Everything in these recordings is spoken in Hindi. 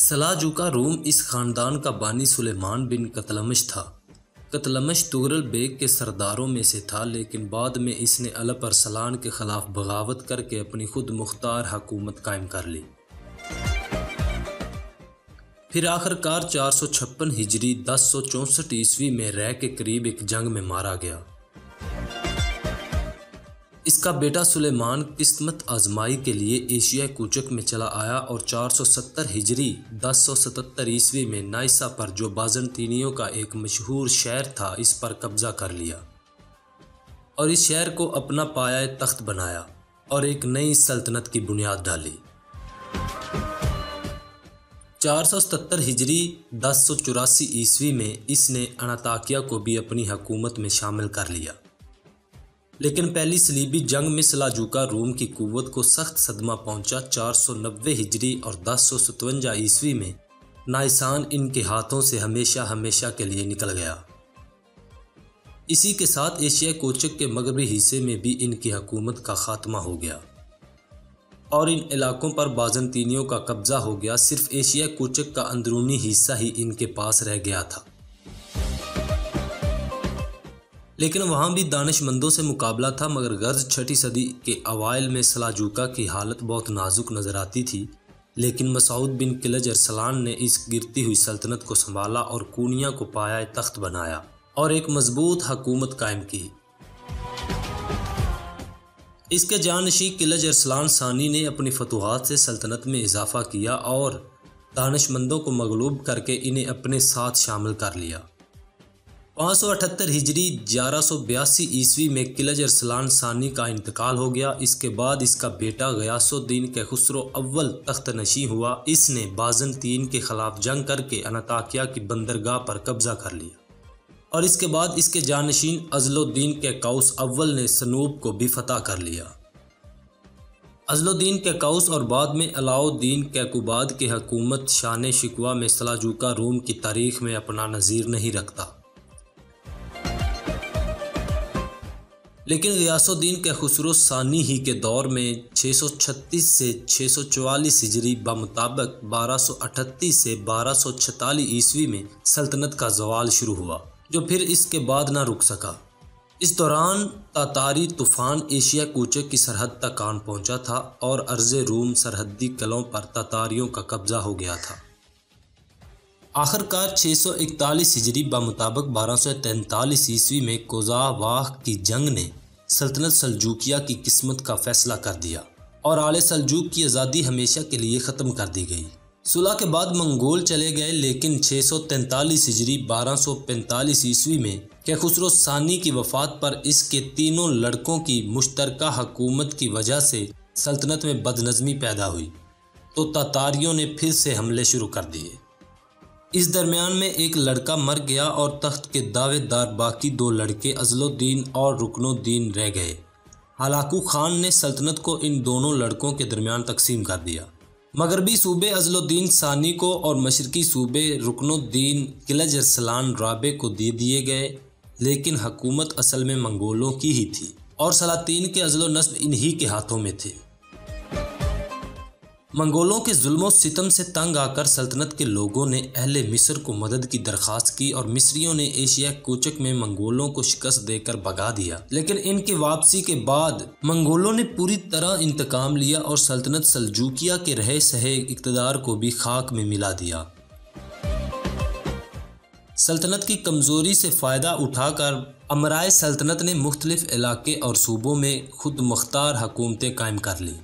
सलाजूका रूम इस ख़ानदान का बानी सुलेमान बिन कतलमश था। कतलमश तुगरल बेग के सरदारों में से था, लेकिन बाद में इसने अलप अरसलान के ख़िलाफ़ बगावत करके अपनी खुद मुख्तार हुकूमत कायम कर ली। फिर आखिरकार 456 हिजरी 1064 ईस्वी में रह के करीब एक जंग में मारा गया। इसका बेटा सुलेमान किस्मत आजमाई के लिए एशिया कूचक में चला आया और 470 हिजरी 1077 ईस्वी में नाइसा पर, जो बाज़ंतीनियों का एक मशहूर शहर था, इस पर कब्जा कर लिया और इस शहर को अपना पाया तख्त बनाया और एक नई सल्तनत की बुनियाद डाली। 477 हिजरी 1084 ईस्वी में इसने अनाताकिया को भी अपनी हुकूमत में शामिल कर लिया, लेकिन पहली सलीबी जंग में सलाजूका रूम की कुव्वत को सख्त सदमा पहुंचा। 490 हिजरी और 1057 ईस्वी में नाइसान इनके हाथों से हमेशा हमेशा के लिए निकल गया। इसी के साथ एशिया कोचक के मगरबी हिस्से में भी इनकी हुकूमत का खात्मा हो गया और इन इलाकों पर बाज़ंतीनियों का कब्जा हो गया। सिर्फ एशिया कोचक का अंदरूनी हिस्सा ही इनके पास रह गया था, लेकिन वहाँ भी दानिशमंदों से मुकाबला था। मगर गर्ज 6ठी सदी के अवाइल में सलाजूका की हालत बहुत नाजुक नज़र आती थी, लेकिन मसूद बिन किलज अरसलान ने इस गिरती हुई सल्तनत को संभाला और कूनिया को पाया तख्त बनाया और एक मजबूत हुकूमत कायम की। इसके जानशी किलज अरसलान सानी ने अपनी फतूहात से सल्तनत में इजाफा किया और दानिशमंदों को मगलूब करके इन्हें अपने साथ शामिल कर लिया। 578 हिजरी 1182 ईस्वी में किलज अरसलान सानी का इंतकाल हो गया। इसके बाद इसका बेटा गयासुद्दीन के खुसरो अव्वल तख्त नशी हुआ। इसने बाज़ंतीन के खिलाफ जंग करके अनाताकिया की बंदरगाह पर कब्जा कर लिया और इसके बाद इसके जानशीन अज़लुद्दीन के कौस अव्वल ने सनूब को भी फतह कर लिया। अज़लुद्दीन के कौस और बाद में अलाउद्दीन कैकुबाद की हुकूमत शान शिकवा में सलाजूका रूम की तारीख में अपना नज़ीर नहीं रखता, लेकिन गयासुद्दीन के खुसरो सानी ही के दौर में 636 से 644 हिजरी बमुताबिक 1238 से 1246 ईस्वी में सल्तनत का जवाल शुरू हुआ, जो फिर इसके बाद ना रुक सका। इस दौरान तातारी तूफ़ान एशिया कूचक की सरहद तक आन पहुंचा था और अर्ज़ रूम सरहदी किलों पर तातारियों का कब्जा हो गया था। आखिरकार 641 हिजरी बमुताबिक 1243 ईस्वी में कोज़ावाह की जंग ने सल्तनत सल्जूकिया की किस्मत का फैसला कर दिया और आले सल्जूक की आज़ादी हमेशा के लिए ख़त्म कर दी गई। सुलह के बाद मंगोल चले गए, लेकिन 643 हिजरी 1245 ईस्वी में के खुसरो सानी की वफ़ात पर इसके तीनों लड़कों की मुश्तरका हुकूमत की वजह से सल्तनत में बदनज़मी पैदा हुई, तो तातारियों ने फिर से हमले शुरू कर दिए। इस दरमियान में एक लड़का मर गया और तख्त के दावेदार बाकी 2 लड़के अज़लुद्दीन और रुकनुद्दीन रह गए। हलाकू खान ने सल्तनत को इन दोनों लड़कों के दरमियान तकसीम कर दिया। मगरबी सूबे अज़लुद्दीन सानी को और मशरकी सूबे रुकनुद्दीन किलज अरसलान राबे को दे दिए गए, लेकिन हुकूमत असल में मंगोलों की ही थी और सलातीन के अज़्ल व नस्ब इन्हीं के हाथों में थे। मंगोलों के जुल्म सितम से तंग आकर सल्तनत के लोगों ने अहले मिस्र को मदद की दरख्वास्त की और मिस्रियों ने एशिया कोचक में मंगोलों को शिकस्त देकर भगा दिया। लेकिन इनकी वापसी के बाद मंगोलों ने पूरी तरह इंतकाम लिया और सल्तनत सल्जूकिया के रहे सहे इक़्तिदार को भी खाक में मिला दिया। सल्तनत की कमज़ोरी से फ़ायदा उठाकर अमराए सल्तनत ने मुख्तलिफ इलाके और सूबों में खुद मुख्तार हुकूमतें कायम कर लीं।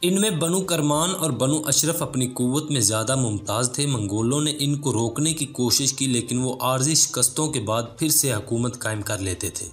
इनमें बनु करमान और बनु अशरफ अपनी कुव्वत में ज़्यादा मुमताज़ थे। मंगोलों ने इनको रोकने की कोशिश की, लेकिन वो आर्जी शिकस्तों के बाद फिर से हुकूमत कायम कर लेते थे।